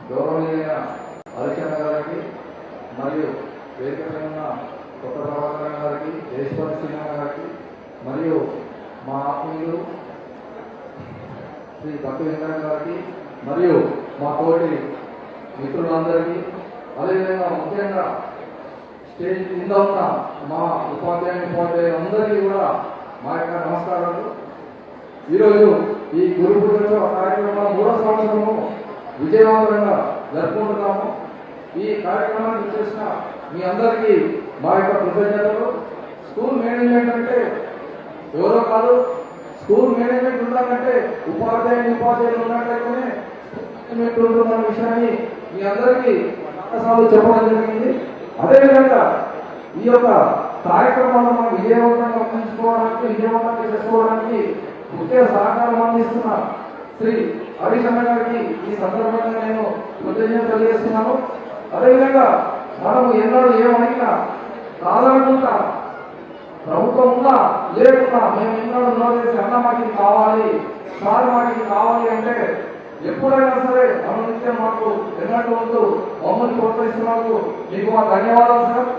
గౌరవనీయ హరిచంద్ర గారికి మరియు వేదికపై ఉన్న కొత్త ప్రభాకర్ గారికి, దేశపతి సింహ గారికి మరియు మా ఆత్మీయులు శ్రీ భక్తి వెంకట గారికి మరియు మా తోటి మిత్రులందరికీ, అదేవిధంగా ముఖ్యంగా స్టేజ్ కింద ఉన్న మా ఉపాధ్యాయులందరికీ కూడా మా యొక్క నమస్కారాలు. ఈరోజు ఈ గురు పూజోత్సవ కార్యక్రమం 3వ సంవత్సరము విజయవంతంగా జరుపుకుంటున్నాము. ఈ కార్యక్రమాన్ని చేసిన మీ అందరికీ మా యొక్క కృతజ్ఞతలు. స్కూల్ మేనేజ్మెంట్ అంటే ఎవరో కాదు, స్కూల్ మేనేజ్మెంట్ ఉండాలంటే ఉపాధ్యాయులు ఉన్నట్లయితేనే మేనేజ్మెంట్ ఉంటున్న విషయాన్ని మీ అందరికీ చాలాసార్లు చెప్పడం జరిగింది. అదేవిధంగా ఈ యొక్క కార్యక్రమాలను మనం విజయవంతంగా విజయవంతంగా చేసుకోవడానికి ముఖ్య సహకారం అందిస్తున్న శ్రీ హరిచంద్ర గారికి ఈ సందర్భంగా నేను కృతజ్ఞత తెలియజేస్తున్నాను. అదేవిధంగా మనము ఎన్నడూ ఏమడిగినా కాదనుకుంటా ప్రభుత్వం ఉన్నా లేకున్నా మేము ఎన్నడూ నోటేసి అన్న మాకు ఇది కావాలి, సార్ మాకు ఇది కావాలి అంటే ఎప్పుడైనా సరే అనునిత్య మాకు ఎన్నట్టు ఉంటూ మమ్మల్ని ప్రోత్సహిస్తున్నందుకు మీకు మా ధన్యవాదాలు సార్.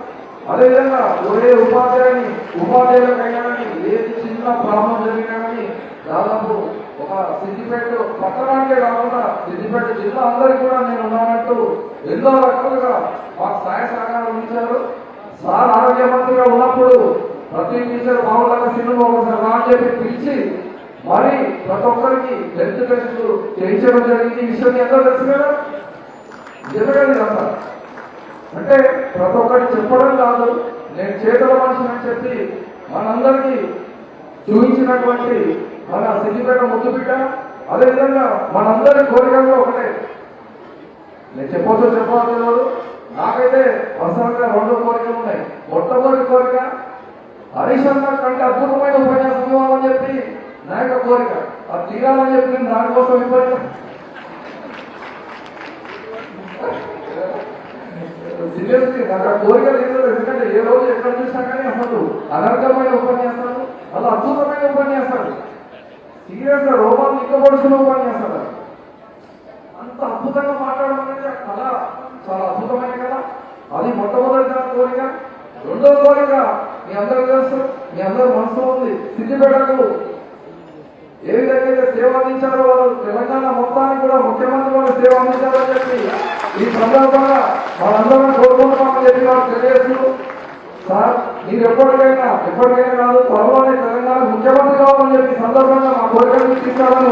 అదేవిధంగా ఒరే ఉపాధ్యాయులకైనా కానీ ఏది చిన్న ప్రాబ్లం జరిగినా కానీ దాదాపు ఒక సిద్దిపేట పట్టణానికే కాకుండా సిద్దిపేట జిల్లా అందరికీ కూడా నేను ఉన్నానంటూ ఎన్నో రకాలుగా మాకు సహాయ సహకారం ఇచ్చారు. సార్ ఆరోగ్య మంత్రిగా ఉన్నప్పుడు ప్రతి టీచర్ బాగుండగా సినిమా ఒకసారి రా అని చెప్పి పిలిచి మరి ప్రతి ఒక్కరికి హెల్త్ టెస్ట్ చేయించడం జరిగింది. ఈ విషయం ఎంతో తెలుసు కదా, జరగదు కదా. అంటే ప్రతి ఒక్కరికి చెప్పడం కాదు, నేను చేతుల మనిషిని అని చెప్పి మనందరికీ చూపించినటువంటి మన సిద్దిపేట ముద్దుబిడ్డ. అదేవిధంగా మనందరి కోరికల్లో ఒకటే, నేను చెప్పవద్దు, నాకైతే పర్సనల్గా 2 కోరికలు ఉన్నాయి. మొట్టమొదటి కోరిక హరిచంద్ర కంటే అద్భుతమైన ఉపన్యాసం ఇవ్వాలని చెప్పి నా యొక్క కోరిక. అది తీరాలని చెప్పి నేను దానికోసం ఇవ్వాలి. సీరియస్లీ నాకు ఆ కోరిక లేదు. ఎందుకంటే ఏ రోజు ఎక్కడ చూసినా కానీ అసలు అనర్గమైన ఉపన్యాసాలు, అలా అద్భుతమైన ఉపన్యాసాలు, సీరియస్ గా రోమాలు ఇక్కబడుతున్న ఉపన్యాసాలు, అంత అద్భుతంగా మాట్లాడడం అనేది ఆ కళ చాలా అద్భుతమైన కదా. అది మొట్టమొదటి కోరిక. 2వ కోరిక మీ అందరూ తెలుసు, మీ అందరూ మనసులో ఉంది. సిద్దిపేటకు ఏ విధంగా అయితే సేవ అందించారో వాళ్ళు తెలంగాణ మొత్తానికి కూడా ముఖ్యమంత్రి వాళ్ళు సేవ అందించారని చెప్పి ఈ సందర్భంగా వాళ్ళందరూ కోరుకుంటున్నామని చెప్పి వాళ్ళు తెలియజేస్తూ, సార్ మీరు ఎప్పటికైనా కాదు త్వరలోనే తెలంగాణ ముఖ్యమంత్రి కావాలని చెప్పి సందర్భంగా మా కోరికలు తీసుకోవాలని